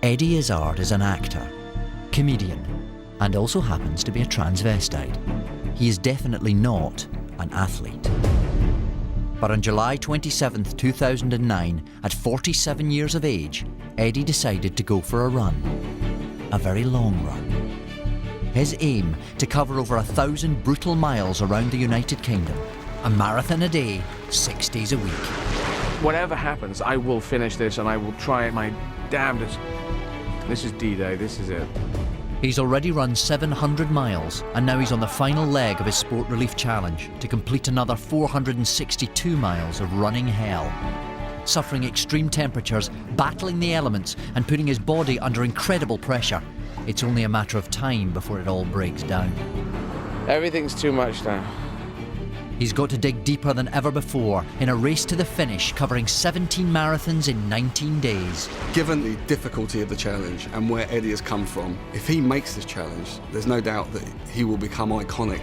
Eddie Izzard is an actor, comedian, and also happens to be a transvestite. He is definitely not an athlete. But on July 27th, 2009, at 47 years of age, Eddie decided to go for a run. A very long run. His aim, to cover over 1,000 brutal miles around the United Kingdom. A marathon a day, 6 days a week. Whatever happens, I will finish this and I will try my damnedest. This is D-Day, this is it. He's already run 700 miles, and now he's on the final leg of his Sport Relief Challenge to complete another 462 miles of running hell. Suffering extreme temperatures, battling the elements, and putting his body under incredible pressure. It's only a matter of time before it all breaks down. Everything's too much now. He's got to dig deeper than ever before in a race to the finish, covering 17 marathons in 19 days. Given the difficulty of the challenge and where Eddie has come from, if he makes this challenge, there's no doubt that he will become iconic.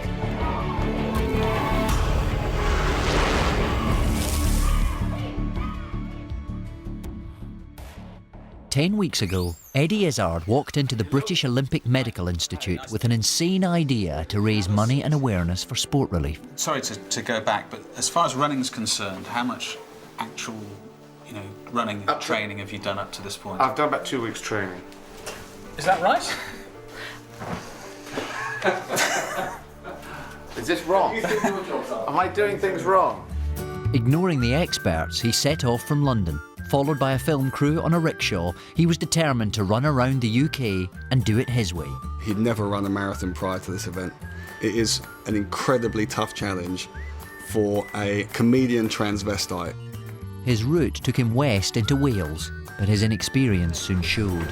Ten weeks ago, Eddie Izzard walked into the British Olympic Medical Institute with an insane idea to raise money and awareness for sport relief. Sorry to go back, but as far as running is concerned, how much actual, running training have you done up to this point? I've done about 2 weeks training. Is that right? Is this wrong? Am I doing things wrong? Ignoring the experts, he set off from London. Followed by a film crew on a rickshaw, he was determined to run around the UK and do it his way. He'd never run a marathon prior to this event. It is an incredibly tough challenge for a comedian transvestite. His route took him west into Wales, but his inexperience soon showed.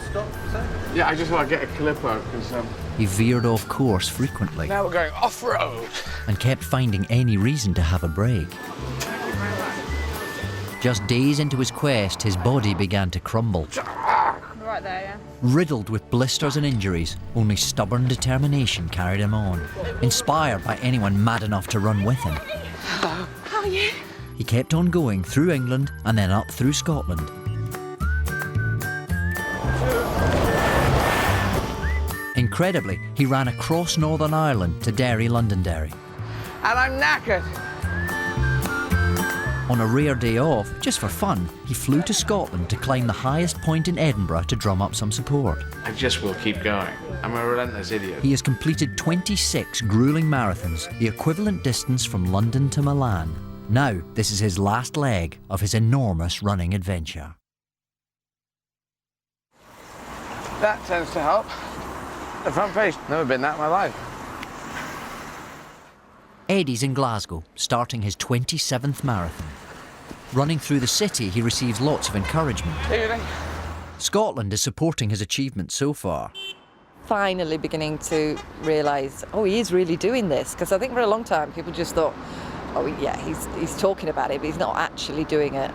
Yeah, I just want to get a clip out because He veered off course frequently. now we're going off-road. And kept finding any reason to have a break. Just days into his quest, his body began to crumble. Right there, yeah. Riddled with blisters and injuries, only stubborn determination carried him on. Inspired by anyone mad enough to run with him. Hello. How are you? He kept on going through England and then up through Scotland. Incredibly, he ran across Northern Ireland to Derry, Londonderry. And I'm knackered. On a rare day off, just for fun, he flew to Scotland to climb the highest point in Edinburgh to drum up some support. I just will keep going. I'm a relentless idiot. He has completed 26 grueling marathons, the equivalent distance from London to Milan. Now, this is his last leg of his enormous running adventure. That tends to help. The front page, never been that in my life. Eddie's in Glasgow, starting his 27th marathon. Running through the city, he receives lots of encouragement. Evening. Scotland is supporting his achievements so far. Finally beginning to realise, oh, he is really doing this. Because I think for a long time people just thought, oh yeah, he's talking about it, but he's not actually doing it.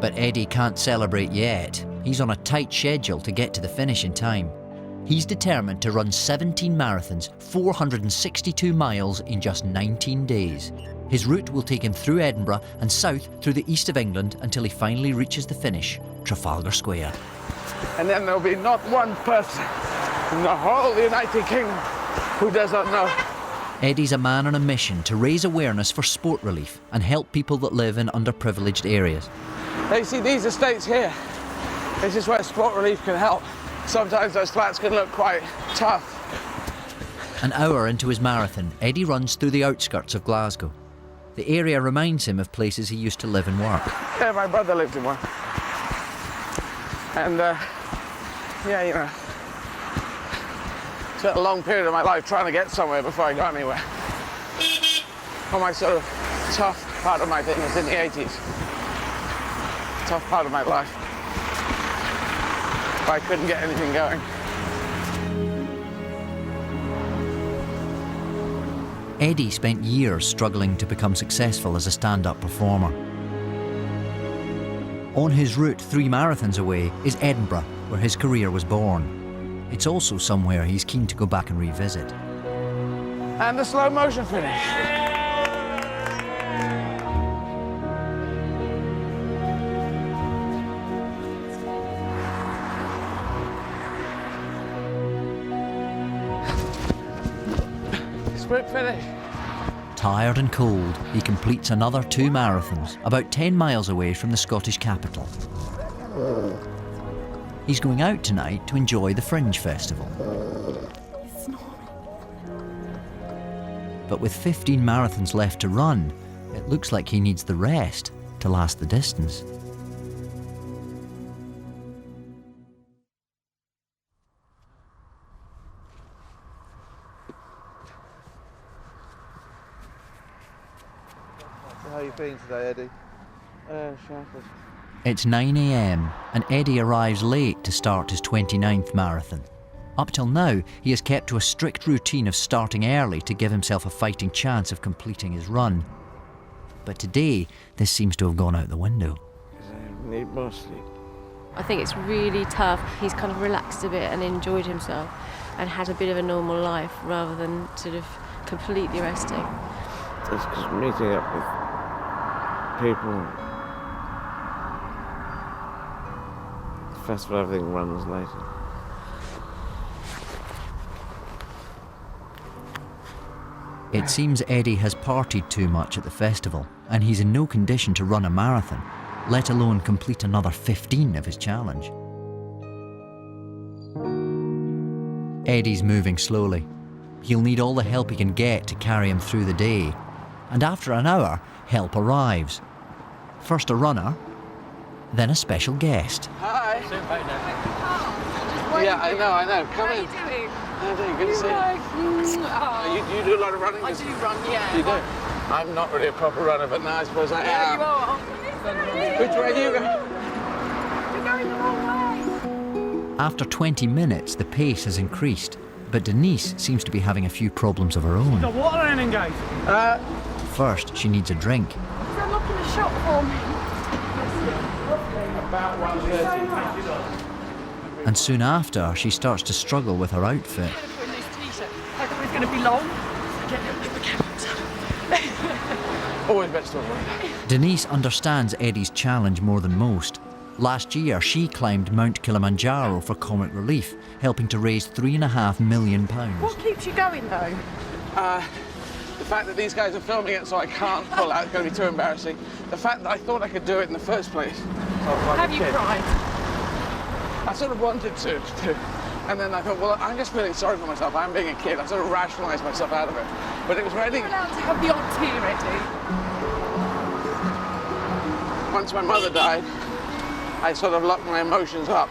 But Eddie can't celebrate yet. He's on a tight schedule to get to the finish in time. He's determined to run 17 marathons, 462 miles in just 19 days. His route will take him through Edinburgh and south through the east of England until he finally reaches the finish, Trafalgar Square. And then there'll be not one person in the whole United Kingdom who does not know. Eddie's a man on a mission to raise awareness for sport relief and help people that live in underprivileged areas. Now you see these estates here, this is where sport relief can help. Sometimes those flats can look quite tough. An hour into his marathon, Eddie runs through the outskirts of Glasgow. The area reminds him of places he used to live and work. Yeah, my brother lived in one. And yeah, spent a long period of my life trying to get somewhere before I got anywhere. All my sort of tough part of my thing was in the 80s. Tough part of my life. But I couldn't get anything going. Eddie spent years struggling to become successful as a stand-up performer. On his route 3 marathons away is Edinburgh, where his career was born. It's also somewhere he's keen to go back and revisit. And the slow motion finish. Sprint finish. Tired and cold, he completes another 2 marathons, about 10 miles away from the Scottish capital. He's going out tonight to enjoy the Fringe Festival. But with 15 marathons left to run, it looks like he needs the rest to last the distance. How are you feeling today, Eddie? Shattered. It's 9 a.m. and Eddie arrives late to start his 29th marathon. Up till now, he has kept to a strict routine of starting early to give himself a fighting chance of completing his run. But today, this seems to have gone out the window. I need more sleep. I think it's really tough. He's kind of relaxed a bit and enjoyed himself and had a bit of a normal life rather than sort of completely resting. Just because meeting up with people, the festival, everything runs later. It seems Eddie has partied too much at the festival, and he's in no condition to run a marathon, let alone complete another 15 of his challenge. Eddie's moving slowly. He'll need all the help he can get to carry him through the day. And after an hour, help arrives. First a runner, then a special guest. Hi. Yeah, I know. Come in. How are you doing? How are you doing? Good to see you. You do a lot of running? I do run, yeah. You do? I'm not really a proper runner, but now I suppose I Yeah, am. you are. Which way are you going? You're going the wrong way. After 20 minutes, the pace has increased, but Denise seems to be having a few problems of her own. Got water in, guys. First, she needs a drink. Is there look in the shop for me? About 1:30. And soon after, she starts to struggle with her outfit. Put in this t-shirt. I thought it was going to be long. Get the camera. Always best to avoid. Denise understands Eddie's challenge more than most. Last year, she climbed Mount Kilimanjaro for comic relief, helping to raise £3.5 million. What keeps you going, though? The fact that these guys are filming it so I can't pull out is going to be too embarrassing. The fact that I thought I could do it in the first place. Have you cried? I sort of wanted to. And then I thought, well, I'm just feeling sorry for myself. I'm being a kid. I sort of rationalised myself out of it. But it was really... You're allowed to have the odd tea ready. Once my mother died, I sort of locked my emotions up.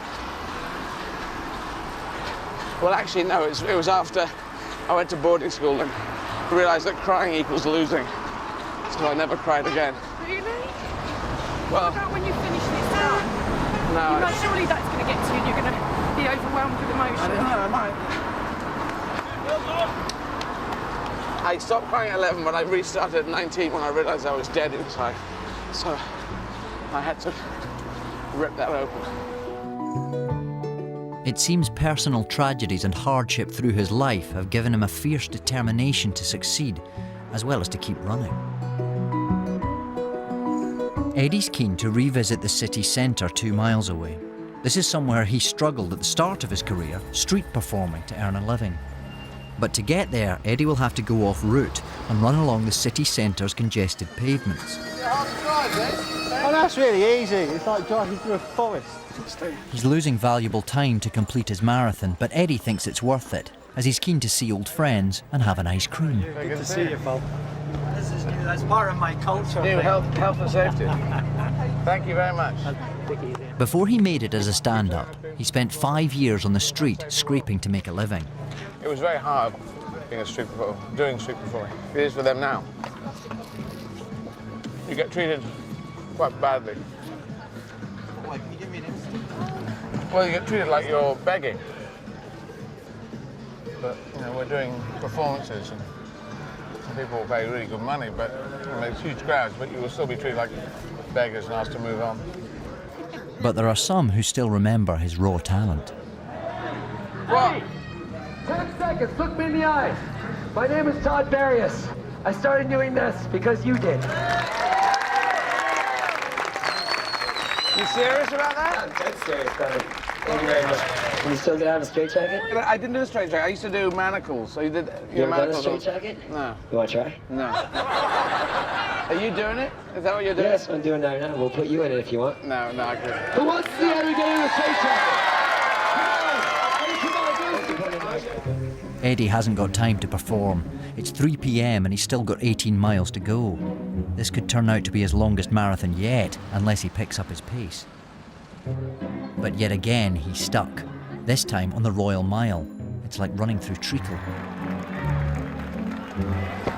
Well, actually, no, it was after I went to boarding school and realised that crying equals losing. So I never cried again. Really? Well, What about when you finish this done? no. You know, surely that's going to get to you and you're going to be overwhelmed with emotion. I don't know, I might. I stopped crying at 11, but I restarted at 19 when I realised I was dead inside. So I had to rip that open. It seems personal tragedies and hardship through his life have given him a fierce determination to succeed, as well as to keep running. Eddie's keen to revisit the city centre 2 miles away. This is somewhere he struggled at the start of his career, street performing to earn a living. But to get there, Eddie will have to go off route and run along the city centre's congested pavements. Oh, that's really easy. It's like driving through a forest. He's losing valuable time to complete his marathon, but Eddie thinks it's worth it, as he's keen to see old friends and have an ice cream. Good to see you, Bob. This is new. That's part of my culture. New health and safety. Thank you very much. Before he made it as a stand-up, he spent 5 years on the street scraping to make a living. It was very hard being a street performer, doing street performing. It is for them now. You get treated quite badly. Well, you get treated like you're begging. But, you know, we're doing performances and some people will pay really good money, but there's huge crowds, but you will still be treated like beggars and asked to move on. But there are some who still remember his raw talent. What? 10 seconds, look me in the eyes. My name is Todd Barrios. I started doing this because you did. You serious about that? I'm dead serious about it. Thank you very much. Can you still get out of a straight jacket? I didn't do a straight jacket. I used to do manacles. So you did You ever done a manacles? straight jacket? No. You want to try? No. Are you doing it? Is that what you're doing? Yes, I'm doing that now. We'll put you in it if you want. No, I couldn't. Who wants to see how we get in a straight jacket? Eddie hasn't got time to perform. It's 3 p.m. and he's still got 18 miles to go. This could turn out to be his longest marathon yet, unless he picks up his pace. But yet again, he's stuck. This time on the Royal Mile. It's like running through treacle.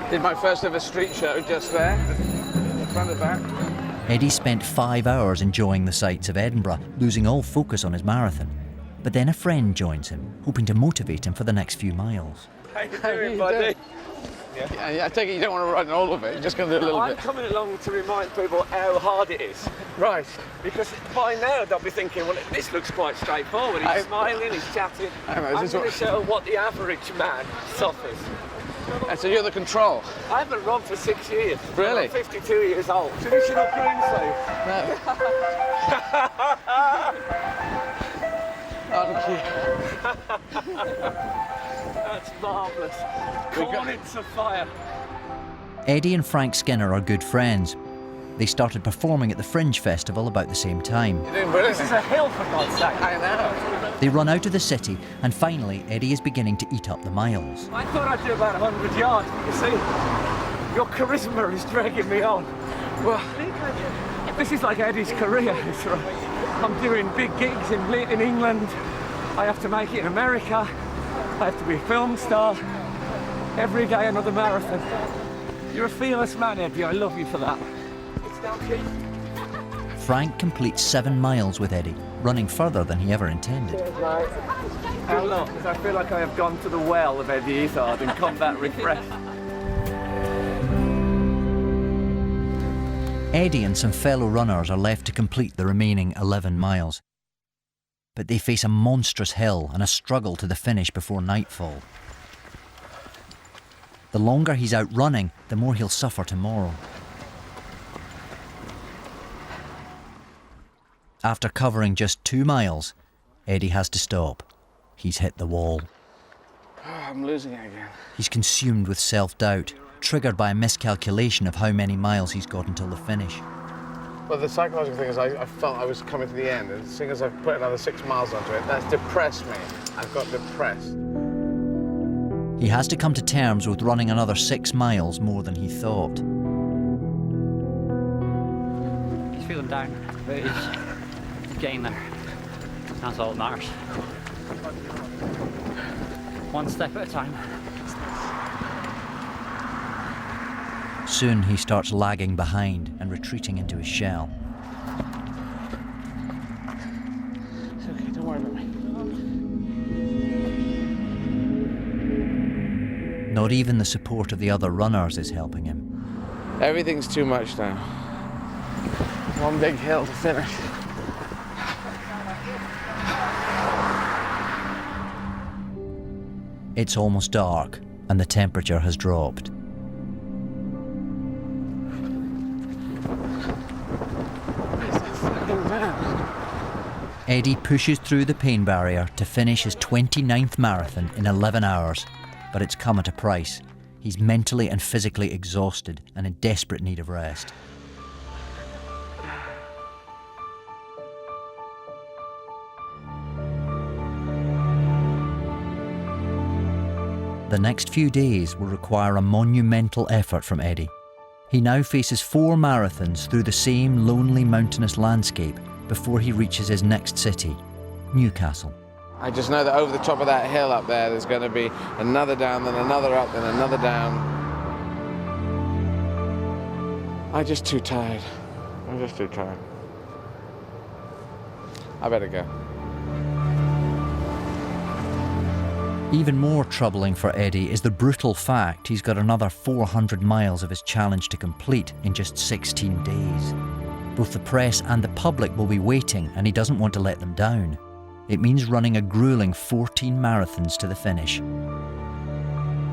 Did my first ever street show just there, the front and back. Eddie spent 5 hours enjoying the sights of Edinburgh, losing all focus on his marathon. But then a friend joins him, hoping to motivate him for the next few miles. How you doing, buddy? Yeah, I take it you don't want to run all of it, you're just going to do a little bit. I'm coming along to remind people how hard it is. Right. Because by now they'll be thinking, well, this looks quite straightforward. He's smiling, he's chatting. I'm going to show what the average man suffers. And so you're the control? I haven't run for 6 years. Really? I'm 52 years old. Traditional groom sleeve. No. That's marvellous. Cornets of fire. Eddie and Frank Skinner are good friends. They started performing at the Fringe Festival about the same time. You're doing brilliant. This is a hill, for God's sake. I know. They run out of the city, and finally Eddie is beginning to eat up the miles. I thought I'd do about 100 yards, but you see, your charisma is dragging me on. Well, this is like Eddie's career. It's right. I'm doing big gigs in England. I have to make it in America. I have to be a film star. Every day another marathon. You're a fearless man, Eddie. I love you for that. It's down here. Frank completes 7 miles with Eddie, running further than he ever intended. How long? Because I feel like I have gone to the well of Eddie Izzard and come back refreshed. Eddie and some fellow runners are left to complete the remaining 11 miles. But they face a monstrous hill and a struggle to the finish before nightfall. The longer he's out running, the more he'll suffer tomorrow. After covering just 2 miles, Eddie has to stop. He's hit the wall. I'm losing it again. He's consumed with self-doubt, triggered by a miscalculation of how many miles he's got until the finish. Well, the psychological thing is I felt I was coming to the end, and as soon as I've put another 6 miles onto it, that's depressed me. I've got depressed. He has to come to terms with running another 6 miles more than he thought. He's feeling down, but he's getting there. That's all that matters. One step at a time. Soon he starts lagging behind and retreating into his shell. It's okay, don't worry about me. Not even the support of the other runners is helping him. Everything's too much now. One big hill to finish. It's almost dark and the temperature has dropped. Eddie pushes through the pain barrier to finish his 29th marathon in 11 hours, but it's come at a price. He's mentally and physically exhausted and in desperate need of rest. The next few days will require a monumental effort from Eddie. He now faces 4 marathons through the same lonely mountainous landscape before he reaches his next city, Newcastle. I just know that over the top of that hill up there, there's going to be another down, then another up, then another down. I'm just too tired. I'm just too tired. I better go. Even more troubling for Eddie is the brutal fact he's got another 400 miles of his challenge to complete in just 16 days. Both the press and the public will be waiting, and he doesn't want to let them down. It means running a grueling 14 marathons to the finish.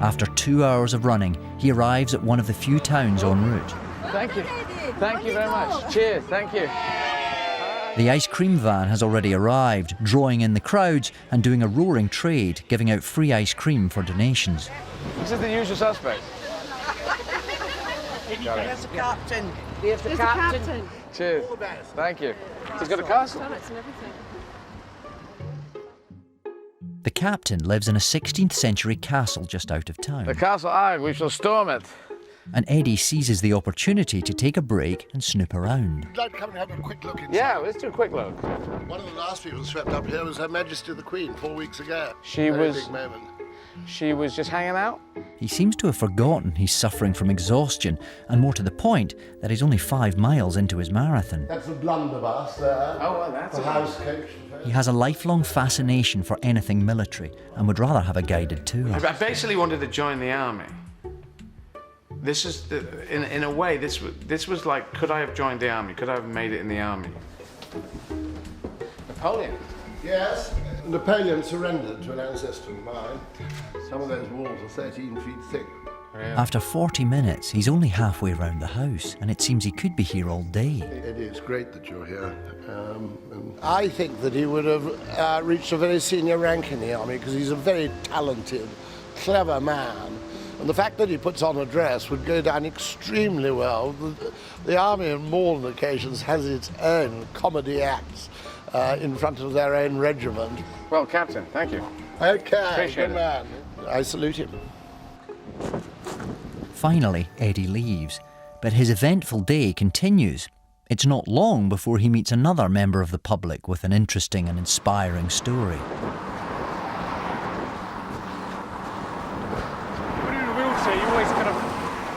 After 2 hours of running, he arrives at one of the few towns en route. Thank you. Thank you very much. Cheers. Thank you. The ice cream van has already arrived, drawing in the crowds and doing a roaring trade, giving out free ice cream for donations. This is the usual suspect. There's the captain. There's the captain. Cheers. Thank you. He's got a castle. The captain lives in a 16th century castle just out of town. The castle, aye, we shall storm it. And Eddie seizes the opportunity to take a break and snoop around. I'd like to come and have a quick look inside. Yeah, let's do a quick look. One of the last people swept up here was Her Majesty the Queen 4 weeks ago. She was just hanging out? He seems to have forgotten he's suffering from exhaustion, and more to the point, that he's only 5 miles into his marathon. That's the blunderbuss there. Oh, well, that's the house coach. He has a lifelong fascination for anything military and would rather have a guided tour. I basically wanted to join the army. This is, in a way, this was like, could I have joined the army? Could I have made it in the army? Napoleon. Yes, Napoleon surrendered to an ancestor of mine. Some of those walls are 13 feet thick. After 40 minutes, he's only halfway around the house, and it seems he could be here all day. Eddie, it's great that you're here. And I think that he would have reached a very senior rank in the army because he's a very talented, clever man. And the fact that he puts on a dress would go down extremely well. The army on more than occasions has its own comedy acts in front of their own regiment. Well, Captain, thank you. Okay, Appreciate good man. I salute him. Finally, Eddie leaves, but his eventful day continues. It's not long before he meets another member of the public with an interesting and inspiring story.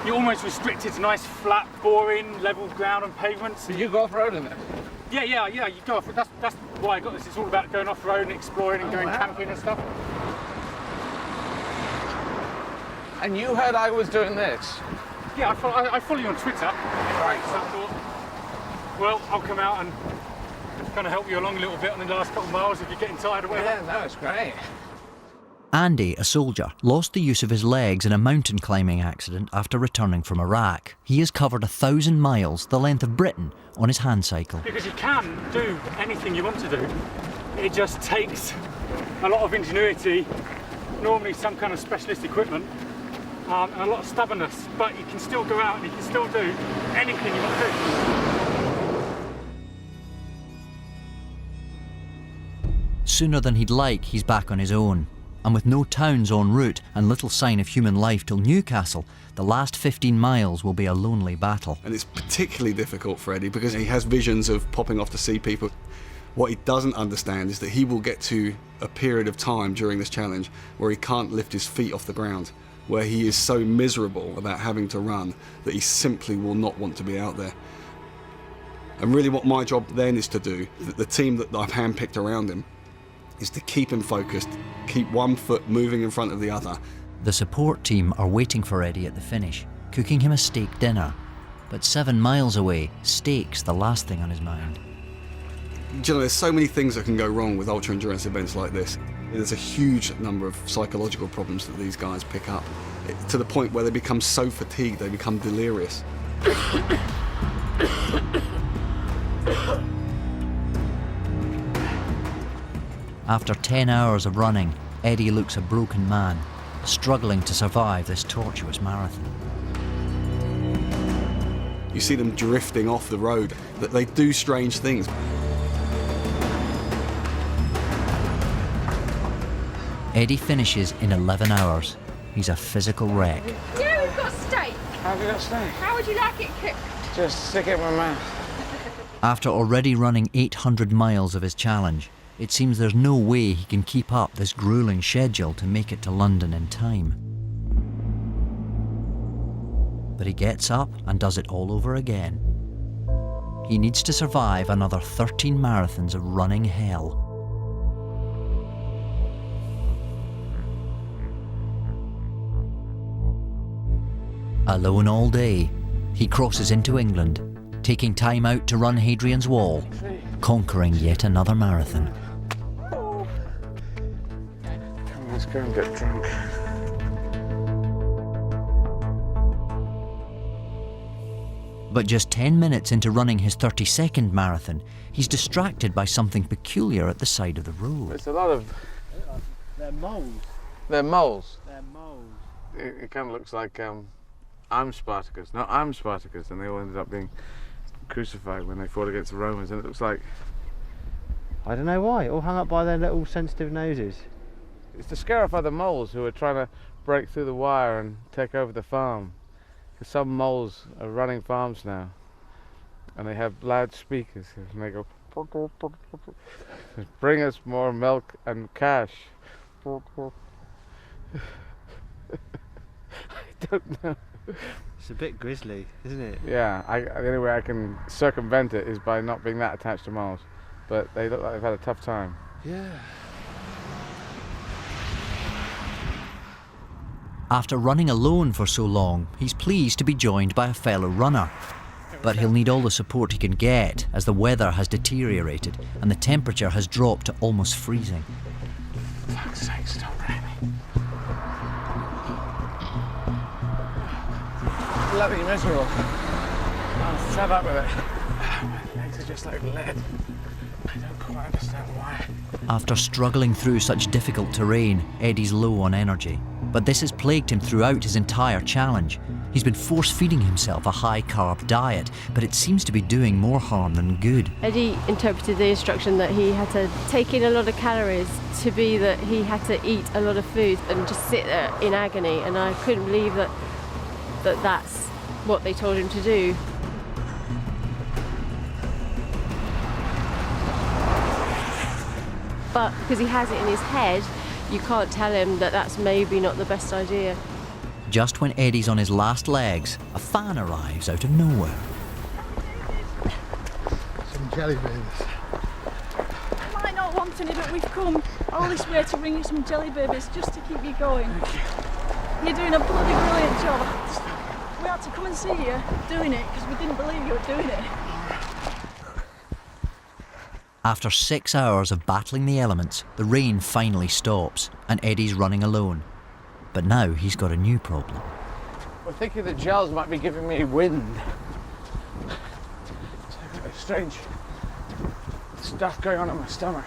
You're almost restricted to nice, flat, boring, level ground and pavements. You go off-roading then? Yeah, you go off. That's why I got this. It's all about going off-road and exploring and going camping and stuff. And you heard I was doing this? Yeah, I follow you on Twitter. Right. So I thought, well, I'll come out and kind of help you along a little bit on the last couple of miles if you're getting tired or whatever. Yeah, no, it's great. Andy, a soldier, lost the use of his legs in a mountain climbing accident after returning from Iraq. He has covered 1,000 miles, the length of Britain, on his hand cycle. Because you can do anything you want to do. It just takes a lot of ingenuity, normally some kind of specialist equipment, and a lot of stubbornness. But you can still go out and you can still do anything you want to do. Sooner than he'd like, he's back on his own. And with no towns en route and little sign of human life till Newcastle, the last 15 miles will be a lonely battle. And it's particularly difficult for Eddie because he has visions of popping off to see people. What he doesn't understand is that he will get to a period of time during this challenge where he can't lift his feet off the ground, where he is so miserable about having to run that he simply will not want to be out there. And really what my job then is to do, the team that I've handpicked around him, is to keep him focused, keep one foot moving in front of the other. The support team are waiting for Eddie at the finish, cooking him a steak dinner. But 7 miles away, steak's the last thing on his mind. Do you know, there's so many things that can go wrong with ultra-endurance events like this. There's a huge number of psychological problems that these guys pick up, to the point where they become so fatigued, they become delirious. After 10 hours of running, Eddie looks a broken man, struggling to survive this tortuous marathon. You see them drifting off the road, that they do strange things. Eddie finishes in 11 hours. He's a physical wreck. Yeah, we've got steak. How have you got steak? How would you like it cooked? Just stick it in my mouth. After already running 800 miles of his challenge, it seems there's no way he can keep up this grueling schedule to make it to London in time. But he gets up and does it all over again. He needs to survive another 13 marathons of running hell. Alone all day, he crosses into England, taking time out to run Hadrian's Wall, conquering yet another marathon. Let's go and get drunk. But just 10 minutes into running his 32nd marathon, he's distracted by something peculiar at the side of the road. It's a lot of... They're moles. They're moles. They're moles. It kind of looks like I'm Spartacus. No, I'm Spartacus, and they all ended up being crucified when they fought against the Romans, and it looks like... I don't know why, all hung up by their little sensitive noses. It's to scare off other moles who are trying to break through the wire and take over the farm. Because some moles are running farms now, and they have loudspeakers, and they go, bring us more milk and cash. I don't know. It's a bit grisly, isn't it? Yeah, the only way I can circumvent it is by not being that attached to moles. But they look like they've had a tough time. Yeah. After running alone for so long, he's pleased to be joined by a fellow runner. But he'll need all the support he can get as the weather has deteriorated and the temperature has dropped to almost freezing. For fuck's sake, stop raining. Bloody miserable. I'm fed up with it. My legs are just like lead. I don't quite understand why. After struggling through such difficult terrain, Eddie's low on energy. But this has plagued him throughout his entire challenge. He's been force-feeding himself a high-carb diet, but it seems to be doing more harm than good. Eddie interpreted the instruction that he had to take in a lot of calories to be that he had to eat a lot of food and just sit there in agony, and I couldn't believe that that's what they told him to do. But because he has it in his head, you can't tell him that that's maybe not the best idea. Just when Eddie's on his last legs, a fan arrives out of nowhere. Some jelly beans. You might not want any, but we've come all this way to bring you some jelly babies just to keep you going. You're doing a bloody brilliant job. We had to come and see you doing it because we didn't believe you were doing it. After 6 hours of battling the elements, the rain finally stops and Eddie's running alone. But now he's got a new problem. We're thinking that gels might be giving me wind. It's like a strange stuff going on in my stomach.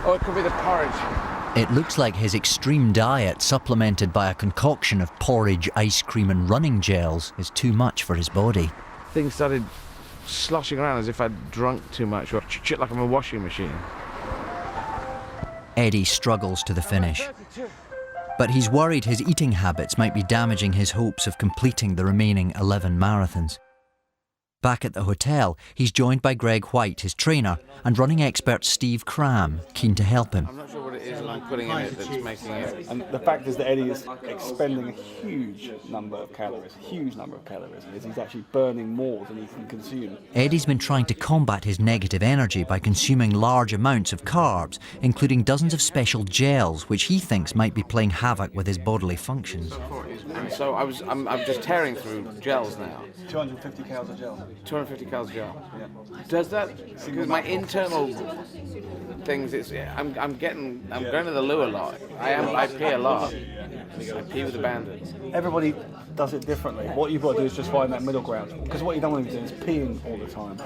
Oh, it could be the porridge. It looks like his extreme diet, supplemented by a concoction of porridge, ice cream and running gels, is too much for his body. Things started sloshing around as if I'd drunk too much, or shit like I'm a washing machine. Eddie struggles to the finish. But he's worried his eating habits might be damaging his hopes of completing the remaining 11 marathons. Back at the hotel, he's joined by Greg White, his trainer, and running expert Steve Cram, keen to help him. I'm not sure what it is that I'm putting in it that's making it. And the fact is that Eddie is expending a huge number of calories, as he's actually burning more than he can consume. Eddie's been trying to combat his negative energy by consuming large amounts of carbs, including dozens of special gels, which he thinks might be playing havoc with his bodily functions. And so I'm just tearing through gels now. 250 calories a gel. 250 calories a gel. Yeah. Does that, because my internal things, I'm going to the loo a lot. I pee a lot. I pee with abandon. Everybody does it differently. What you've got to do is just find that middle ground. Because what you don't want to do is peeing all the time.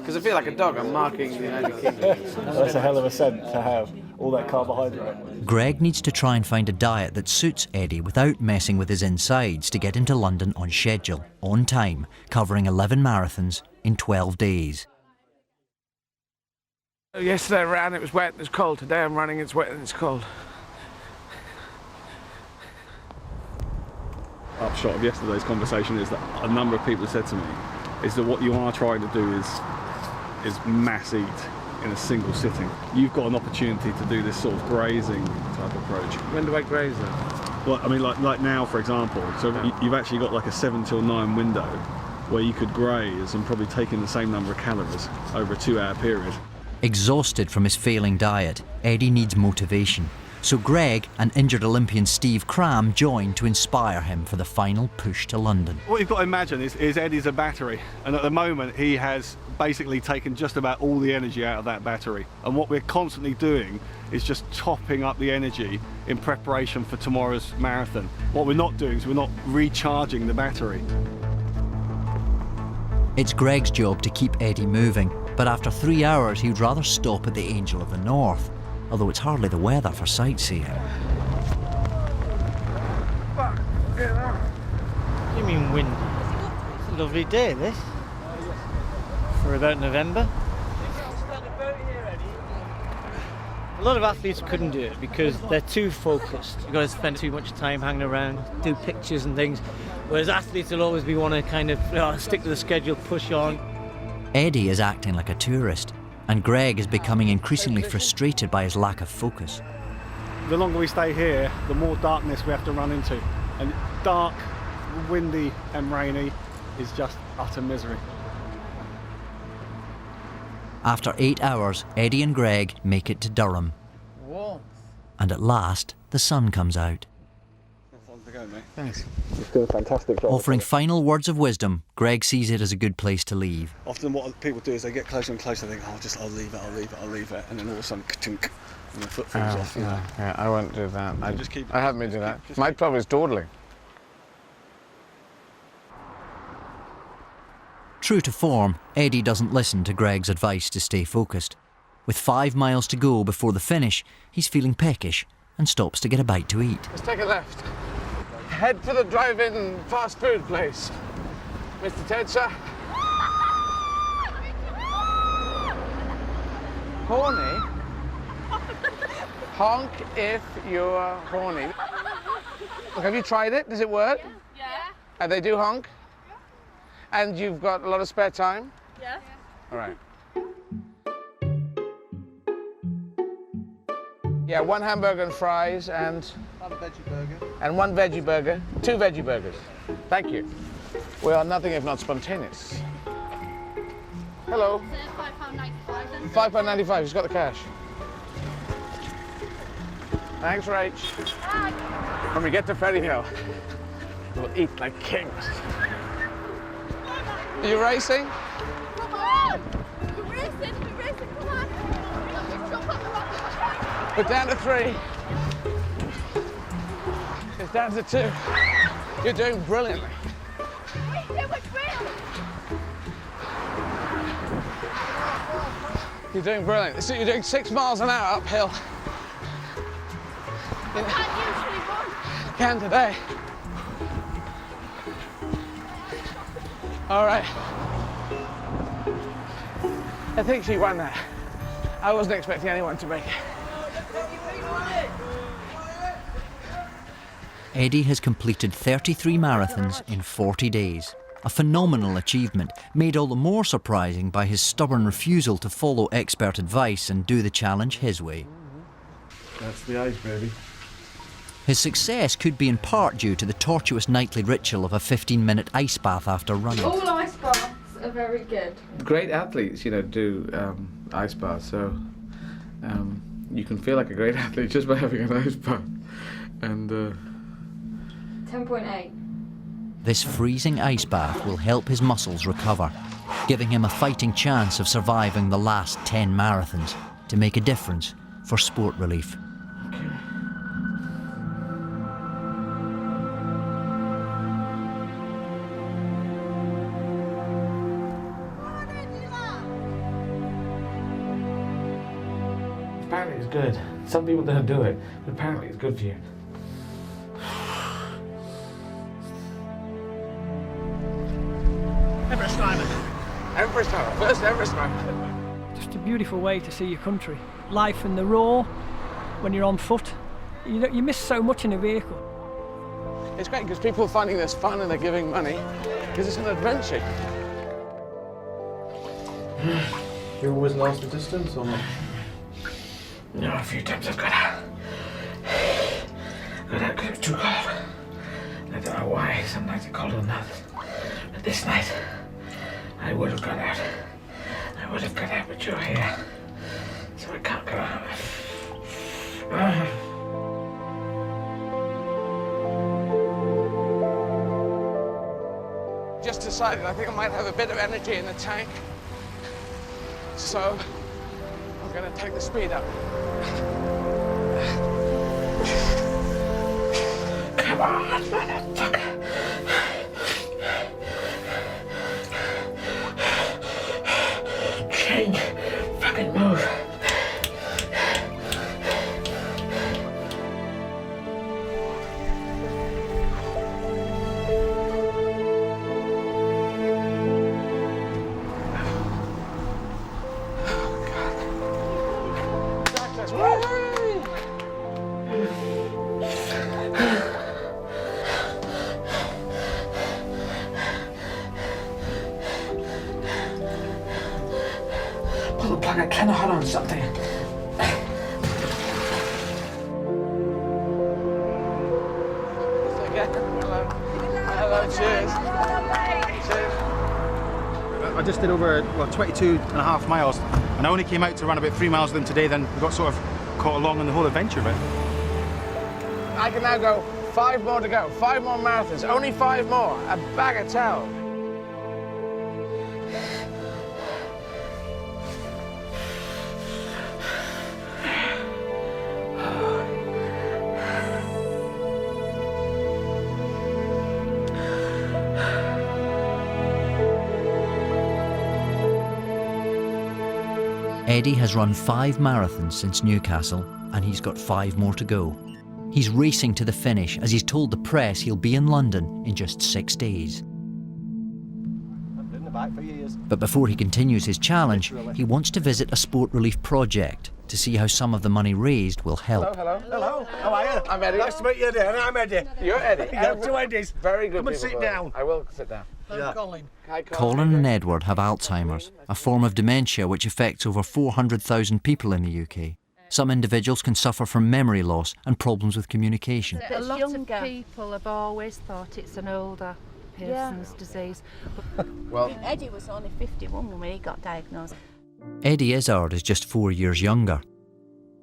Because I feel like a dog. I'm marking the United Kingdom. That's a hell of a scent to have, all that carbohydrate. Greg needs to try and find a diet that suits Eddie without messing with his insides to get into London on schedule, on time, covering 11 marathons in 12 days. Yesterday I ran, it was wet and it's cold. Today I'm running, it's wet and it's cold. Upshot of yesterday's conversation is that a number of people said to me is that what you are trying to do is mass eat in a single sitting. You've got an opportunity to do this sort of grazing type approach. When do I graze then? Well, I mean, like now, for example, so you've actually got like a 7 till 9 window where you could graze and probably take in the same number of calories over a 2-hour period. Exhausted from his failing diet, Eddie needs motivation. So Greg and injured Olympian Steve Cram join to inspire him for the final push to London. What you've got to imagine is Eddie's a battery, and at the moment he has basically taken just about all the energy out of that battery. And what we're constantly doing is just topping up the energy in preparation for tomorrow's marathon. What we're not doing is we're not recharging the battery. It's Greg's job to keep Eddie moving, but after 3 hours he'd rather stop at the Angel of the North, although it's hardly the weather for sightseeing. What do you mean windy? It's a lovely day, this. For about November. A lot of athletes couldn't do it because they're too focused. You've got to spend too much time hanging around, do pictures and things. Whereas athletes will always want to kind of stick to the schedule, push on. Eddie is acting like a tourist, and Greg is becoming increasingly frustrated by his lack of focus. The longer we stay here, the more darkness we have to run into. And dark, windy and rainy is just utter misery. After 8 hours, Eddie and Greg make it to Durham. Warmth. And at last, the sun comes out. Thanks. You've done a fantastic job. Offering final words of wisdom, Greg sees it as a good place to leave. Often what people do is they get closer and closer, they think, I'll leave it, and then all of a sudden, ka-tink, and the foot falls off. Yeah, I won't do that. I haven't been doing that. Just My problem is dawdling. True to form, Eddie doesn't listen to Greg's advice to stay focused. With 5 miles to go before the finish, he's feeling peckish and stops to get a bite to eat. Let's take a left. Head for the drive-in fast food place. Mr. Ted, sir. Horny? Honk if you're horny. Look, have you tried it? Does it work? Yeah. And they do honk? And you've got a lot of spare time? Yeah. All right. Yeah, 1 hamburger and fries and... 1 veggie burger. And 1 veggie burger. 2 veggie burgers. Thank you. We are nothing if not spontaneous. Hello. £5.95. £5.95. He's got the cash. Thanks, Rach. Bye. When we get to Ferry Hill, we'll eat like kings. Are you racing? Come on! We're racing, come on! Jump up the rocket. We're down to 3. It's down to 2. You're doing brilliantly. You're doing brilliant. So you're doing 6 miles an hour uphill. I can't usually run. Can today. All right. I think she won that. I wasn't expecting anyone to make it. Eddie has completed 33 marathons in 40 days. A phenomenal achievement, made all the more surprising by his stubborn refusal to follow expert advice and do the challenge his way. That's the ice, baby. His success could be in part due to the tortuous nightly ritual of a 15-minute ice bath after running. All ice baths are very good. Great athletes, do ice baths, so you can feel like a great athlete just by having an ice bath. And 10.8. This freezing ice bath will help his muscles recover, giving him a fighting chance of surviving the last 10 marathons to make a difference for sport relief. Apparently it's good. Some people don't do it, but apparently it's good for you. Everest climber. Everest climber. First Everest climber. Just a beautiful way to see your country. Life in the raw, when you're on foot. You miss so much in a vehicle. It's great because people are finding this fun and they're giving money because it's an adventure. You always last the distance or not? No, a few times I've got out because it was too cold. I don't know why, some nights are colder than others. But this night, I would have got out. I would have got out, but you're here. So I can't go out. Just decided I think I might have a bit of energy in the tank. So I'm going to take the speed up. Come on, motherfucker. Change. Fucking move. Pull the plug, I cannot hold on to something. Hello, cheers. I just did over 22 and a half miles, and I only came out to run about 3 miles of them today. Then we got sort of caught along in the whole adventure of it. I can now go 5 more to go. 5 more marathons. Only 5 more. A bagatelle. Eddie has run 5 marathons since Newcastle, and he's got 5 more to go. He's racing to the finish as he's told the press he'll be in London in just 6 days. I've been in the back for years. But before he continues his challenge, he wants to visit a sport relief project to see how some of the money raised will help. Hello. Hello, how are you? I'm Eddie. Nice to meet you, Eddie. And I'm Eddie. You're Eddie. You're 2 Eddies. Very good. Come and people, sit down. I will sit down. Yeah. Colin. Hi, Colin and Edward have Alzheimer's, a form of dementia which affects over 400,000 people in the UK. Some individuals can suffer from memory loss and problems with communication. A lot of people have always thought it's an older person's disease. Well, Eddie was only 51 when he got diagnosed. Eddie Izzard is just 4 years younger.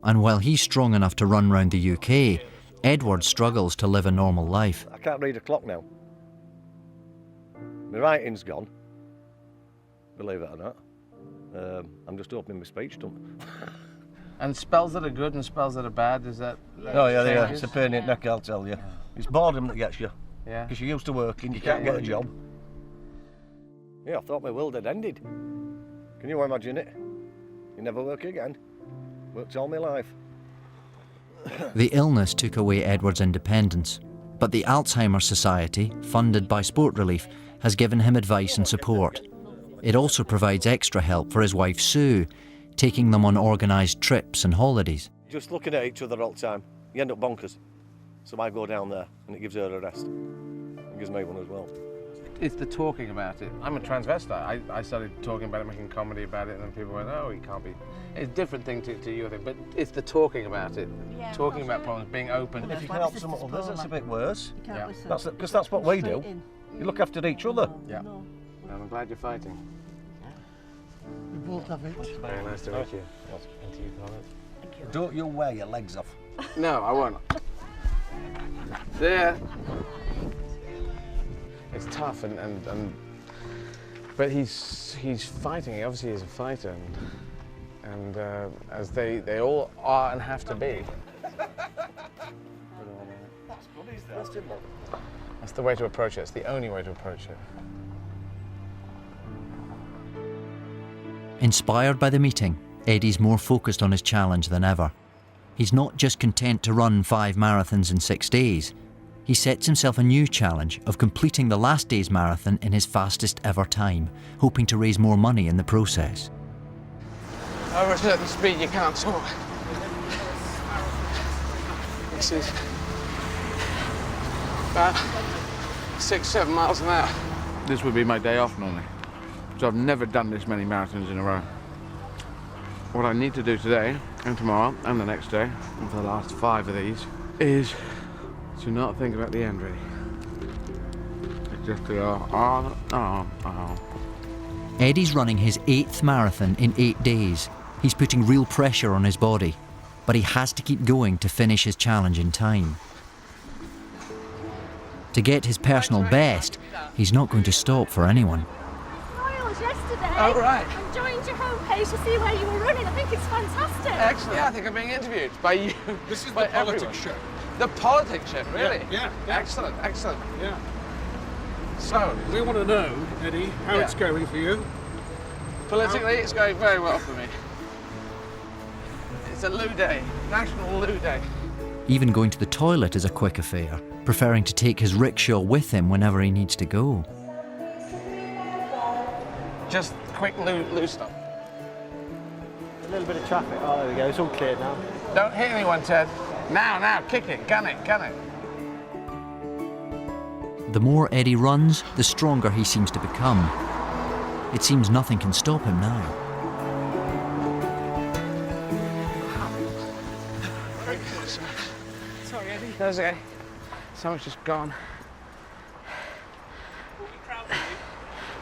And while he's strong enough to run round the UK, Edward struggles to live a normal life. I can't read a clock now. My writing's gone, believe it or not. I'm just opening my speech done. and spells that are good and spells that are bad, is that... Oh yeah, it's a pain in the neck, I'll tell you. It's boredom that gets you. Yeah. Because you're used to working, you can't get a job. Yeah, I thought my world had ended. Can you imagine it? You never work again. Worked all my life. The illness took away Edward's independence, but the Alzheimer's Society, funded by Sport Relief, has given him advice and support. It also provides extra help for his wife Sue, taking them on organised trips and holidays. Just looking at each other all the time, you end up bonkers. So I go down there and it gives her a rest. It gives me one as well. It's the talking about it. I'm a transvestite. I started talking about it, making comedy about it, and then people went, oh, he can't be. It's a different thing to you, I think, but it's the talking about it. Yeah, talking about problems, being open. If you can help some others, that's a bit worse. Yeah. Because that's what we do. You look after each other. Yeah. And I'm glad you're fighting. We both have it. Very nice to meet you. And to you, Colin. Thank you. Don't you wear your legs off. No, I won't. There. It's tough, but he's fighting. He obviously is a fighter, and as they all are and have to be. That's the way to approach it. It's the only way to approach it. Inspired by the meeting, Eddie's more focused on his challenge than ever. He's not just content to run 5 marathons in 6 days. He sets himself a new challenge of completing the last day's marathon in his fastest ever time, hoping to raise more money in the process. Over a certain speed, you can't talk. This is about 6-7 miles an hour. This would be my day off normally. So I've never done this many marathons in a row. What I need to do today and tomorrow and the next day, and for the last 5 of these, is to not think about the end, really. It's just to go, Eddie's running his 8th marathon in 8 days. He's putting real pressure on his body, but he has to keep going to finish his challenge in time. To get his personal best, he's not going to stop for anyone. Yesterday, oh, right. and joined your so pleased to see where you were running. I think it's fantastic. Excellent. Yeah, I think I'm being interviewed by you. This is by the politics everyone. show. The politics show, really? Yeah. Excellent, excellent. Yeah. So, we want to know, Eddie, how it's going for you. Politically, it's going very well for me. It's a loo day, national loo day. Even going to the toilet is a quick affair, preferring to take his rickshaw with him whenever he needs to go. Just quick loo stop. A little bit of traffic. Oh, there we go. It's all cleared now. Don't hit anyone, Ted. Now, kick it, gun it. The more Eddie runs, the stronger he seems to become. It seems nothing can stop him now. Sorry, Eddie. That's okay. Someone's just gone.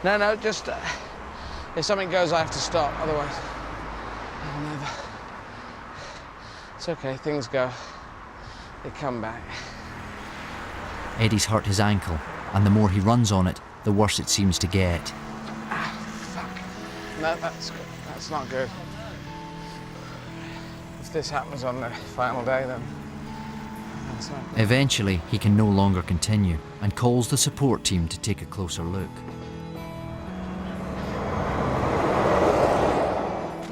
No, just if something goes, I have to stop. Otherwise, I'll never. It's okay. Things go. They come back. Eddie's hurt his ankle, and the more he runs on it, the worse it seems to get. Fuck. No, that's good. That's not good. If this happens on the final day, then that's not good. Eventually, he can no longer continue and calls the support team to take a closer look.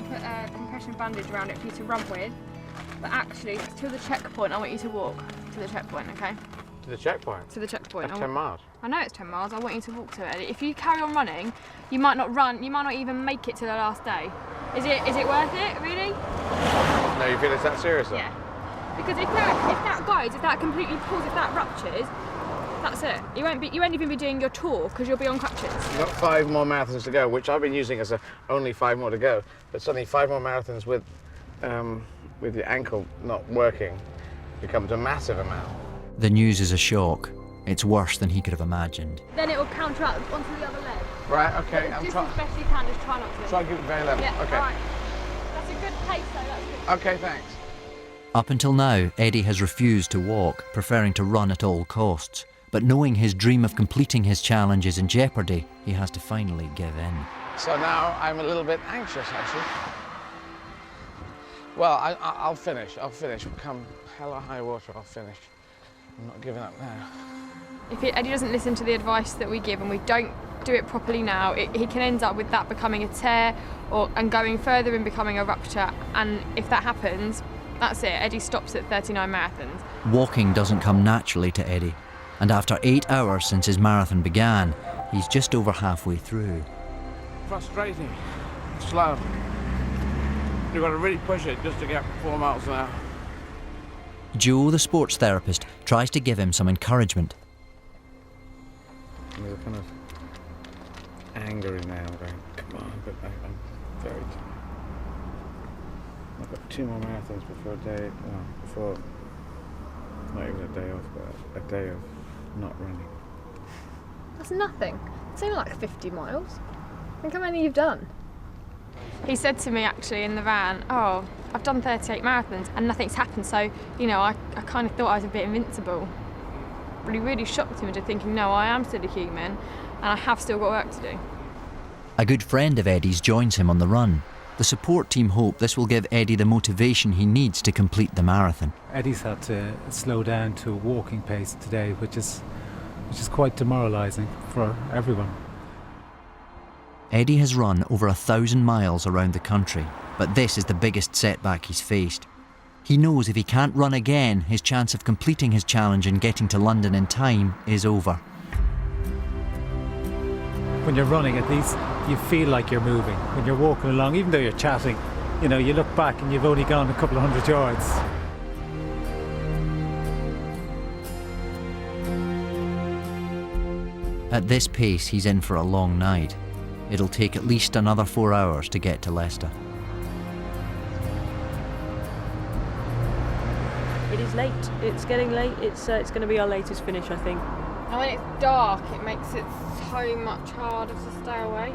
Put a compression bandage around it for you to run with, but actually, to the checkpoint, I want you to walk to the checkpoint, okay? To the checkpoint? To the checkpoint. That's 10 miles. I know it's 10 miles, I want you to walk to it. If you carry on running, you might not even make it to the last day. Is it worth it, really? No, you feel it's that serious though? Yeah. Because if that completely pulls, if that ruptures, that's it. You won't even be doing your tour because you'll be on crutches. You've got 5 more marathons to go, which I've been using as only 5 more to go. But suddenly 5 more marathons with your ankle not working becomes a massive amount. The news is a shock. It's worse than he could have imagined. Then it will counteract onto the other leg. Right, okay. Just as best you can, just try not to. Try to keep it very level. Yeah, okay. all right. That's a good pace though, that's good. Okay, thanks. Up until now, Eddie has refused to walk, preferring to run at all costs. But knowing his dream of completing his challenge is in jeopardy, he has to finally give in. So now I'm a little bit anxious, actually. Well, I'll finish. Come hell or high water, I'll finish. I'm not giving up now. If Eddie doesn't listen to the advice that we give and we don't do it properly now, he can end up with that becoming a tear and going further and becoming a rupture. And if that happens, that's it. Eddie stops at 39 marathons. Walking doesn't come naturally to Eddie. And after 8 hours since his marathon began, he's just over halfway through. Frustrating. Slow. You've got to really push it just to get 4 miles an hour. Joe, the sports therapist, tries to give him some encouragement. There's a kind of anger in there. I'm going, come on, but I'm very tired. I've got 2 more marathons before not even a day off, but a day of not running. That's nothing. It's only like 50 miles. Think how many you've done. He said to me actually in the van, oh, I've done 38 marathons and nothing's happened, so, you know, I kind of thought I was a bit invincible. Really, really shocked him into thinking, no, I am still a human and I have still got work to do. A good friend of Eddie's joins him on the run. The support team hope this will give Eddie the motivation he needs to complete the marathon. Eddie's had to slow down to a walking pace today, which is quite demoralising for everyone. Eddie has run over 1,000 miles around the country, but this is the biggest setback he's faced. He knows if he can't run again, his chance of completing his challenge and getting to London in time is over. When you're running, at least you feel like you're moving. When you're walking along, even though you're chatting, you know, you look back and you've only gone a couple of 100 yards. At this pace, he's in for a long night. It'll take at least another 4 hours to get to Leicester. It is late. It's getting late. It's going to be our latest finish, I think. And when it's dark, it makes it so much harder to stay awake.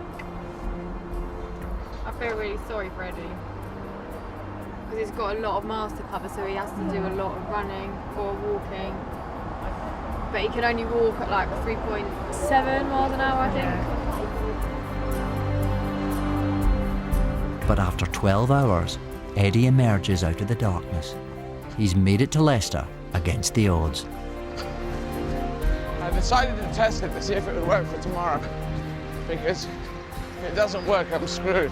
I feel really sorry for Eddie. Because he's got a lot of miles to cover, so he has to do a lot of running or walking. But he can only walk at like 3.7 miles an hour, I think. But after 12 hours, Eddie emerges out of the darkness. He's made it to Leicester against the odds. I decided to test it to see if it would work for tomorrow, because if it doesn't work, I'm screwed.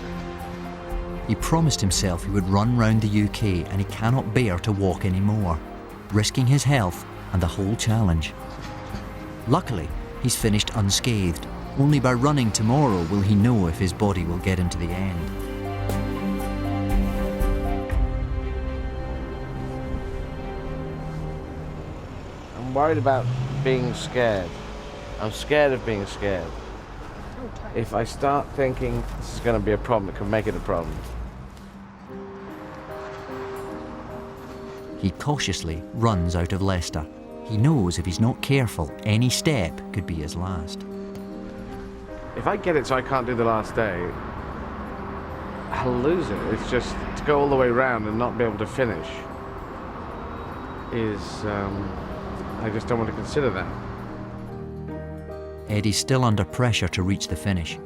He promised himself he would run round the UK, and he cannot bear to walk anymore, risking his health and the whole challenge. Luckily, he's finished unscathed. Only by running tomorrow will he know if his body will get him to the end. I'm worried about being scared. I'm scared of being scared. If I start thinking this is going to be a problem, it can make it a problem. He cautiously runs out of Leicester. He knows if he's not careful, any step could be his last. If I get it so I can't do the last day, I'll lose it. It's just to go all the way around and not be able to finish is, I just don't want to consider that. Eddie's still under pressure to reach the finish.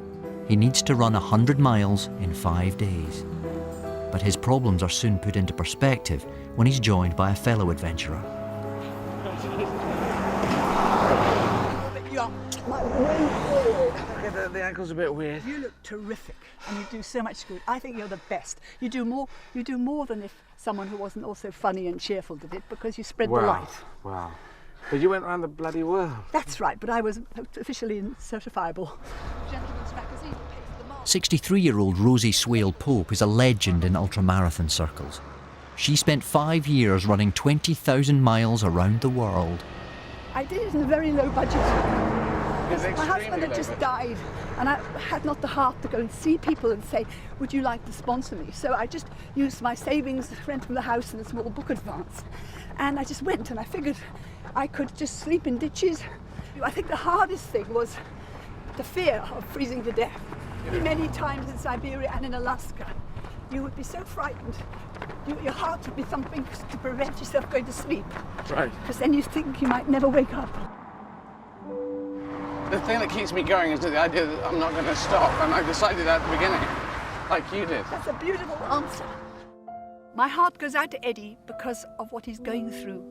He needs to run 100 miles in 5 days. But his problems are soon put into perspective when he's joined by a fellow adventurer. The ankle's a bit weird. You look terrific, and you do so much good. I think you're the best. You do more than if someone who wasn't also funny and cheerful did it, because you spread the light. Wow. But you went around the bloody world. That's right, but I was officially certifiable. 63-year-old Rosie Swale Pope is a legend in ultramarathon circles. She spent 5 years running 20,000 miles around the world. I did it in a very low budget. My husband had just died, and I had not the heart to go and see people and say, would you like to sponsor me? So I just used my savings, renting the house and a small book advance. And I just went, and I figured I could just sleep in ditches. I think the hardest thing was the fear of freezing to death. Many times in Siberia and in Alaska, you would be so frightened. Your heart would be thumping to prevent yourself going to sleep. Right. Because then you think you might never wake up. The thing that keeps me going is the idea that I'm not going to stop, and I decided at the beginning, like you did. That's a beautiful answer. My heart goes out to Eddie because of what he's going through.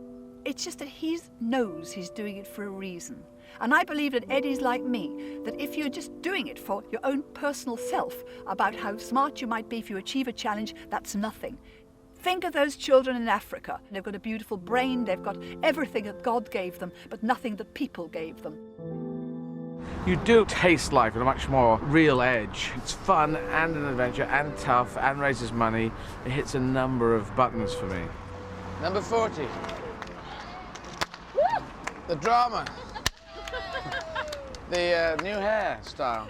It's just that he knows he's doing it for a reason. And I believe that Eddie's like me, that if you're just doing it for your own personal self, about how smart you might be if you achieve a challenge, that's nothing. Think of those children in Africa. They've got a beautiful brain, they've got everything that God gave them, but nothing that people gave them. You do taste life in a much more real edge. It's fun and an adventure and tough and raises money. It hits a number of buttons for me. Number 40. The drama. The new hairstyle.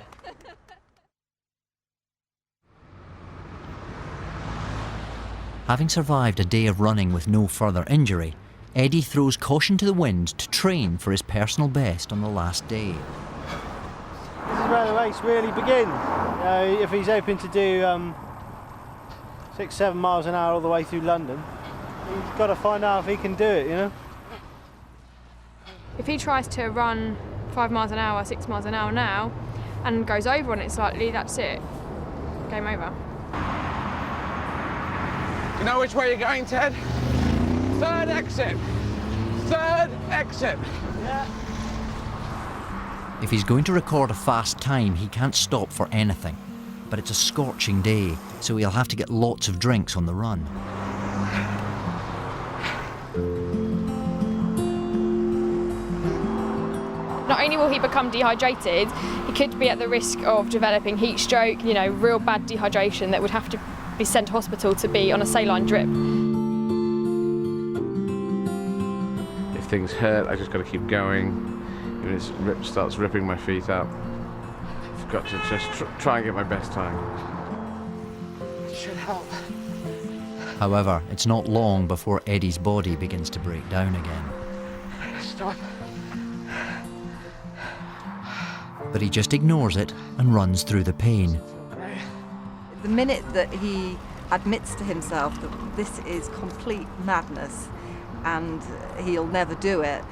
Having survived a day of running with no further injury, Eddie throws caution to the wind to train for his personal best on the last day. This is where the race really begins. If he's hoping to do 6-7 miles an hour all the way through London, he's got to find out if he can do it, you know? If he tries to run 5 miles an hour, 6 miles an hour now, and goes over on it slightly, that's it. Game over. You know which way you're going, Ted? Third exit. Third exit. Yeah. If he's going to record a fast time, he can't stop for anything. But it's a scorching day, so he'll have to get lots of drinks on the run. Not only will he become dehydrated, he could be at the risk of developing heat stroke, you know, real bad dehydration that would have to be sent to hospital to be on a saline drip. If things hurt, I just got to keep going. Even if it starts ripping my feet up, I've got to just try and get my best time. It should help. However, it's not long before Eddie's body begins to break down again. Stop. But he just ignores it and runs through the pain. The minute that he admits to himself that this is complete madness and he'll never do it,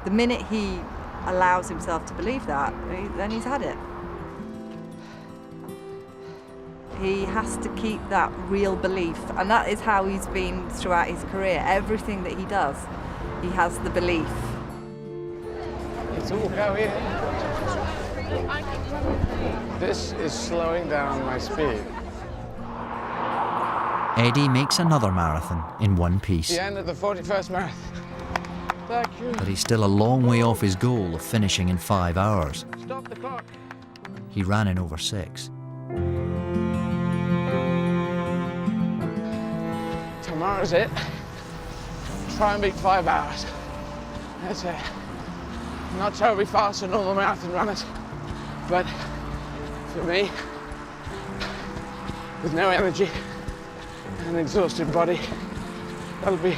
the minute he allows himself to believe that, then he's had it. He has to keep that real belief, and that is how he's been throughout his career. Everything that he does, he has the belief. It's all go here. This is slowing down my speed. Eddie makes another marathon in one piece. The end of the 41st marathon. Thank you. But he's still a long way off his goal of finishing in 5 hours. Stop the clock. He ran in over 6. Tomorrow's it. Try and beat 5 hours. That's it. Not terribly fast for normal marathon runners, but for me, with no energy and an exhausted body, that'll be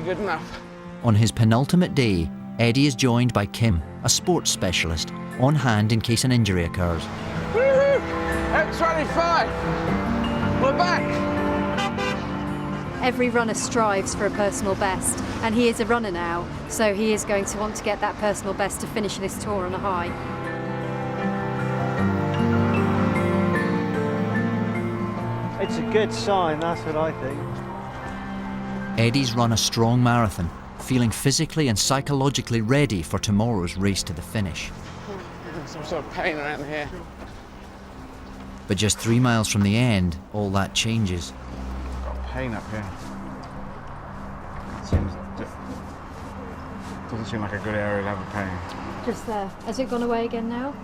good enough. On his penultimate day, Eddie is joined by Kim, a sports specialist, on hand in case an injury occurs. Woo-hoo! At 25, we're back. Every runner strives for a personal best, and he is a runner now, so he is going to want to get that personal best to finish this tour on a high. It's a good sign, that's what I think. Eddie's run a strong marathon, feeling physically and psychologically ready for tomorrow's race to the finish. Some sort of pain around here. But just 3 miles from the end, all that changes. Got pain up here. Doesn't seem like a good area to have a pain. Just there. Has it gone away again now?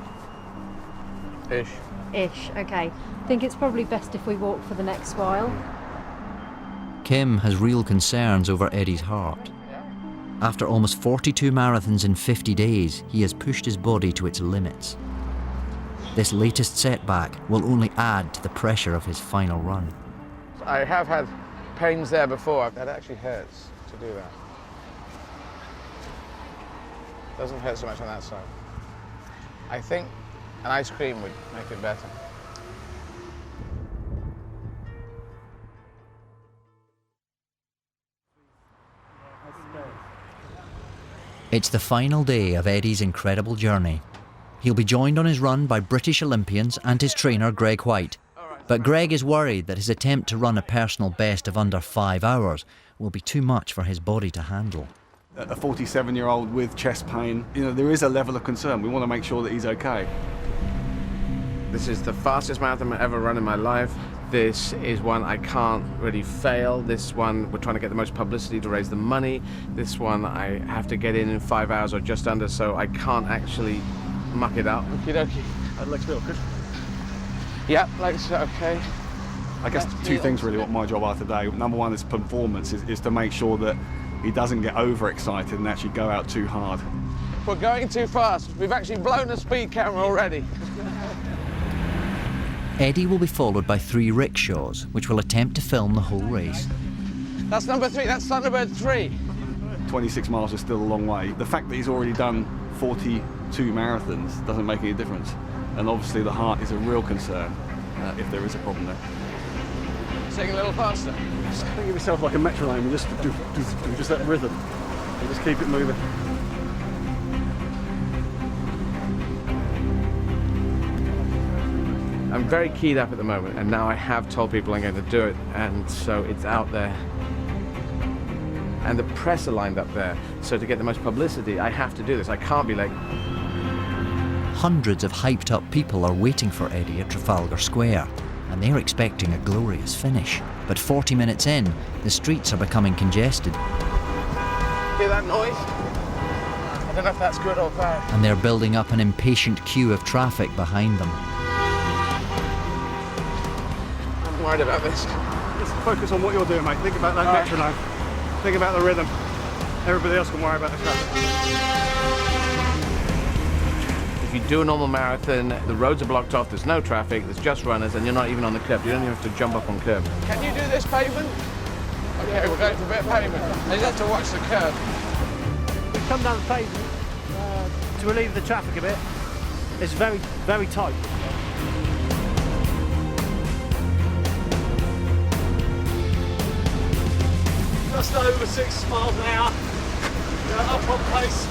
Ish. Ish, okay. I think it's probably best if we walk for the next while. Kim has real concerns over Eddie's heart. After almost 42 marathons in 50 days, he has pushed his body to its limits. This latest setback will only add to the pressure of his final run. I have had pains there before. That actually hurts to do that. Doesn't hurt so much on that side. I think an ice cream would make it better. It's the final day of Eddie's incredible journey. He'll be joined on his run by British Olympians and his trainer Greg White. But Greg is worried that his attempt to run a personal best of under 5 hours will be too much for his body to handle. A 47-year-old with chest pain, there is a level of concern. We want to make sure that he's okay. This is the fastest marathon I've ever run in my life. This is one I can't really fail. This one we're trying to get the most publicity to raise the money. This one I have to get in 5 hours or just under, so I can't actually muck it up. Okie dokie. That looks real good. Yep, legs are okay. I guess two things really what my job are today. Number one is performance, is to make sure that he doesn't get overexcited and actually go out too hard. We're going too fast. We've actually blown the speed camera already. Eddie will be followed by 3 rickshaws, which will attempt to film the whole race. That's number 3, that's Thunderbird 3. 26 miles is still a long way. The fact that he's already done 42 marathons doesn't make any difference. And obviously the heart is a real concern if there is a problem there. Sing a little faster. Just think of yourself like a metronome and just do just that rhythm and just keep it moving. I'm very keyed up at the moment, and now I have told people I'm going to do it, and so it's out there. And the press are lined up there, so to get the most publicity, I have to do this. I can't be late. Hundreds of hyped-up people are waiting for Eddie at Trafalgar Square, and they're expecting a glorious finish. But 40 minutes in, the streets are becoming congested. Hear that noise? I don't know if that's good or bad. And they're building up an impatient queue of traffic behind them. I'm worried about this. Just focus on what you're doing, mate. Think about that metronome. Think about the rhythm. Everybody else can worry about the traffic. If you do a normal marathon, the roads are blocked off, there's no traffic, there's just runners, and you're not even on the curb. You don't even have to jump up on curb. Can you do this pavement? Okay, we're going for a bit of pavement. You just have to watch the curb. We've come down the pavement to relieve the traffic a bit. It's very, very tight. Just over 6 miles an hour. Up on pace,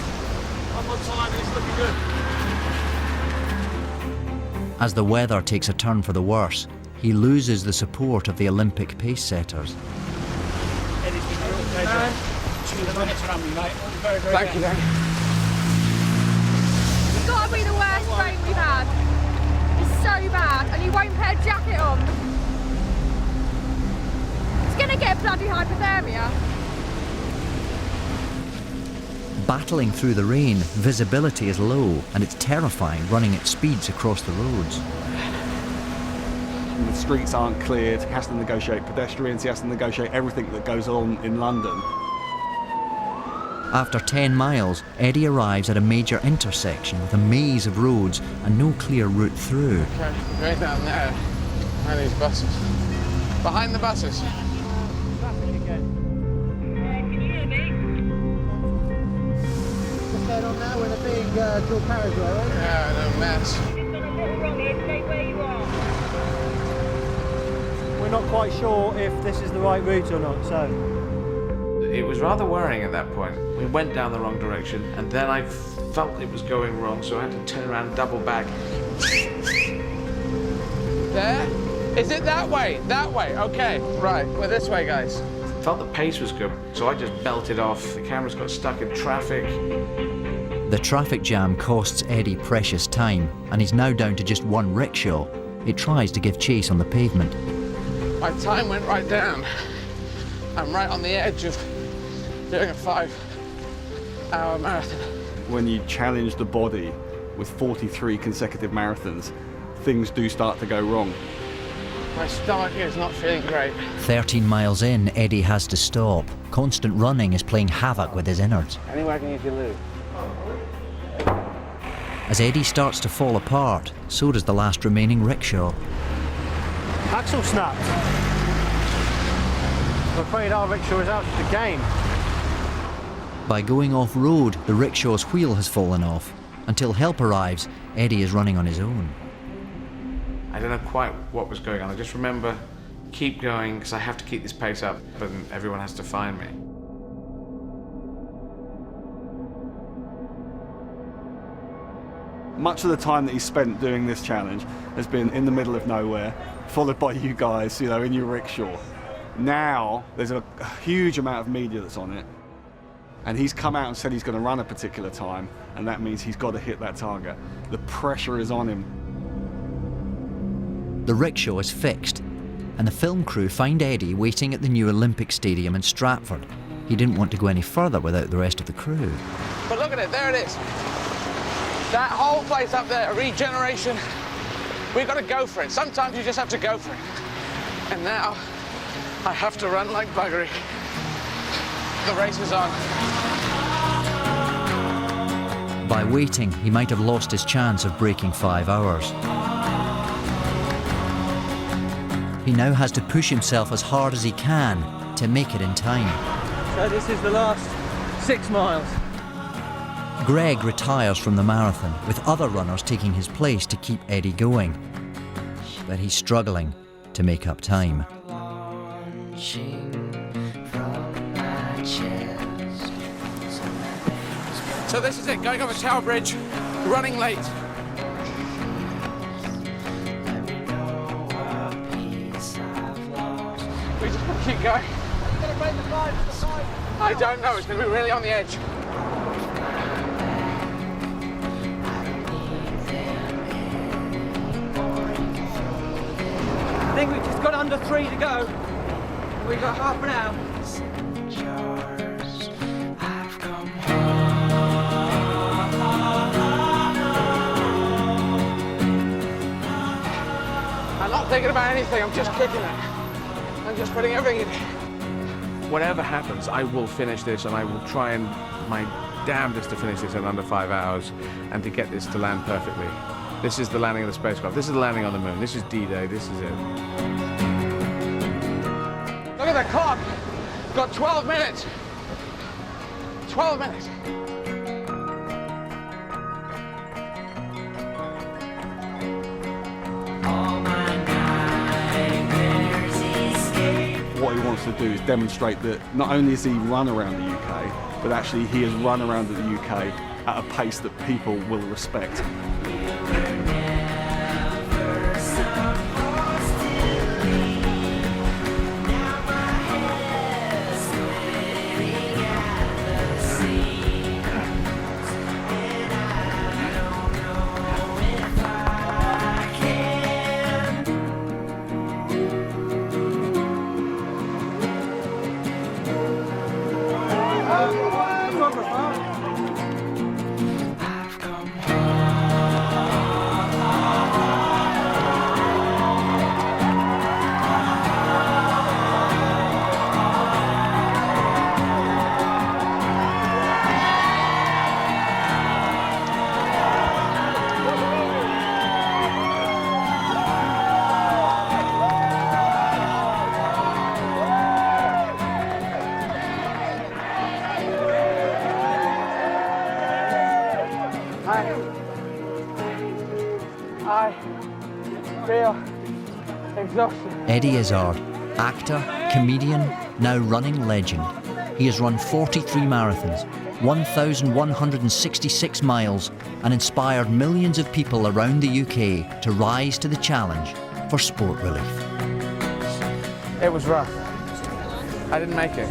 up on time, and it's looking good. As the weather takes a turn for the worse, he loses the support of the Olympic pace setters. Thank you, Dan. It's got to be the worst rain we've had. It's so bad, and you won't put a jacket on. It's going to get bloody hypothermia. Battling through the rain, visibility is low and it's terrifying running at speeds across the roads. The streets aren't cleared, he has to negotiate pedestrians, he has to negotiate everything that goes on in London. After 10 miles, Eddie arrives at a major intersection with a maze of roads and no clear route through. Okay, going down there. Behind these buses. Behind the buses. What's going on now with a big dual carriageway, right? Yeah, no mess. We're not quite sure if this is the right route or not, so. It was rather worrying at that point. We went down the wrong direction, and then I felt it was going wrong, so I had to turn around and double back. There? Is it that way? That way, okay. Right, we're this way, guys. Felt the pace was good, so I just belted off. The cameras got stuck in traffic. The traffic jam costs Eddie precious time, and he's now down to just one rickshaw. It tries to give chase on the pavement. My time went right down. I'm right on the edge of doing a 5-hour marathon. When you challenge the body with 43 consecutive marathons, things do start to go wrong. My stomach is not feeling great. 13 miles in, Eddie has to stop. Constant running is playing havoc with his innards. Anywhere I can use your loo. As Eddie starts to fall apart, so does the last remaining rickshaw. Axle snapped. I'm afraid our rickshaw is out of the game. By going off-road, the rickshaw's wheel has fallen off. Until help arrives, Eddie is running on his own. I don't know quite what was going on. I just remember keep going because I have to keep this pace up, but everyone has to find me. Much of the time that he's spent doing this challenge has been in the middle of nowhere, followed by you guys, you know, in your rickshaw. Now, there's a huge amount of media that's on it, and he's come out and said he's going to run a particular time, and that means he's got to hit that target. The pressure is on him. The rickshaw is fixed, and the film crew find Eddie waiting at the new Olympic Stadium in Stratford. He didn't want to go any further without the rest of the crew. But look at it, there it is. That whole place up there, regeneration. We've got to go for it. Sometimes you just have to go for it. And now, I have to run like buggery. The race is on. By waiting, he might have lost his chance of breaking 5 hours. He now has to push himself as hard as he can to make it in time. So this is the last 6 miles. Greg retires from the marathon, with other runners taking his place to keep Eddie going. But he's struggling to make up time. So this is it, going over Tower Bridge, running late. We just got to keep going. I don't know, it's going to be really on the edge. I think we've just got under 3 to go. We've got half an hour. I'm not thinking about anything, I'm just kicking it. I'm just putting everything in. Whatever happens, I will finish this, and I will try and my damnedest to finish this in under 5 hours and to get this to land perfectly. This is the landing of the spacecraft. This is the landing on the moon. This is D-Day. This is it. Look at the clock. We've got 12 minutes. 12 minutes. What he wants to do is demonstrate that not only has he run around the UK, but actually he has run around the UK at a pace that people will respect. I feel exhausted. Eddie Izzard, actor, comedian, now running legend. He has run 43 marathons, 1,166 miles, and inspired millions of people around the UK to rise to the challenge for sport relief. It was rough. I didn't make it.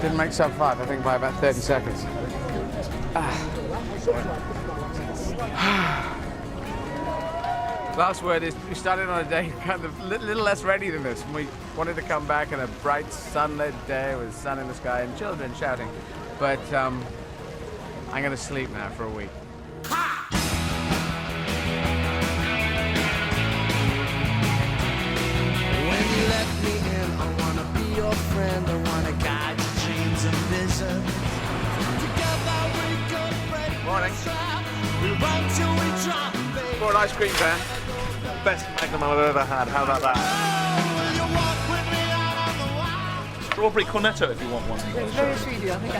Didn't make sub 5, I think by about 30 seconds. Last word is, we started on a day kind of a little less ready than this. And we wanted to come back on a bright, sunlit day with sun in the sky and children shouting. But I'm going to sleep now for a week. When you let me in, I want to be your friend. I want to guide your dreams and visions. Together we could break Morning. the trap. We run till we drop, baby. For an ice cream van. Best magnum I've ever had. How about that? Strawberry cornetto if you want one. It's very sweet, I think.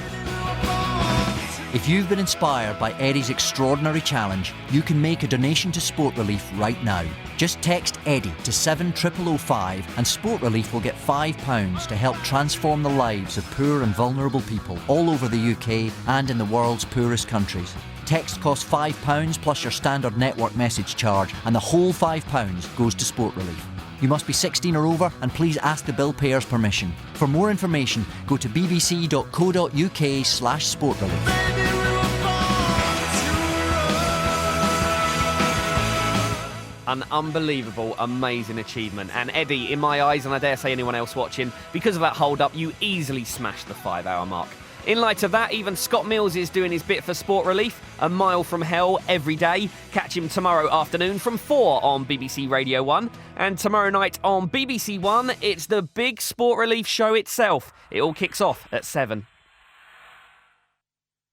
If you've been inspired by Eddie's extraordinary challenge, you can make a donation to Sport Relief right now. Just text Eddie to 70005 and Sport Relief will get £5 to help transform the lives of poor and vulnerable people all over the UK and in the world's poorest countries. Text costs £5 plus your standard network message charge, and the whole £5 goes to Sport Relief. You must be 16 or over, and please ask the bill payer's permission. For more information, go to bbc.co.uk/sportrelief. An unbelievable, amazing achievement. And Eddie, in my eyes, and I dare say anyone else watching, because of that hold-up, you easily smashed the 5-hour mark. In light of that, even Scott Mills is doing his bit for Sport Relief, a mile from hell every day. Catch him tomorrow afternoon from 4 on BBC Radio 1. And tomorrow night on BBC 1, it's the big Sport Relief show itself. It all kicks off at 7.